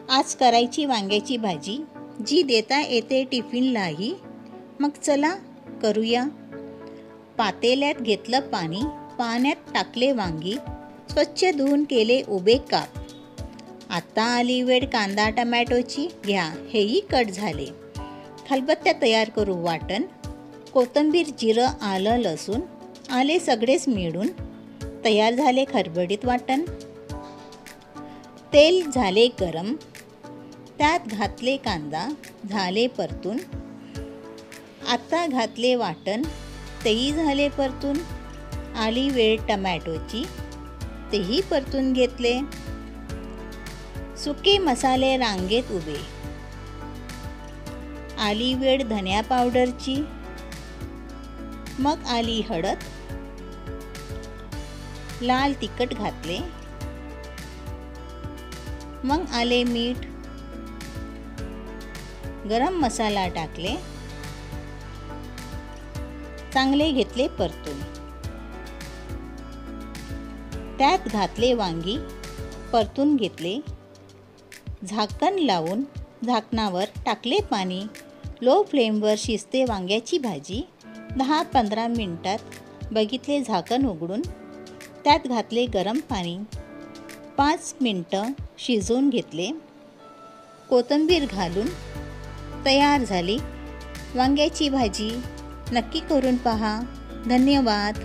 आज करायची वांग्याची भाजी, जी देता येते टिफिनलाही. मग चला करूया. पातेल्यात घेतलं पाणी, पाण्यात टाकले वांगी, स्वच्छ धुवून केले उभे काप. आता आली वेळ कांदा टमॅटोची, घ्या हेही कट झाले. खलबत्त्यात तयार करू वाटण. कोथिंबीर, जिरं, आलं, लसूण आले सगळेच मिळून तयार झाले खरबडीत वाटण. तेल झाले गरम, त्यात घातले कांदा, झाले परतून. आता घातले वाटण, तेही झाले परतून. आली वेळ टमॅटोची, तेही परतून घेतले. सुके मसाले रांगेत उभे. आली वेळ धनिया पावडरची, मग आली हळद, लाल तिखट घातले, मग आले मीठ, गरम मसाला टाकले, चांगले घेतले परतून. त्यात घातले वांगी, परतून घेतले. झाकण लावून झाकणावर टाकले पाणी. लो फ्लेमवर शिजते वांग्याची भाजी. 10-15 मिनिटात बघितले झाकण उघडून. त्यात घातले गरम पाणी. 5 मिनिटं शिजवून घेतले. कोथिंबीर घालून तयार झाली वांग्याची भाजी. नक्की करून पहा. धन्यवाद.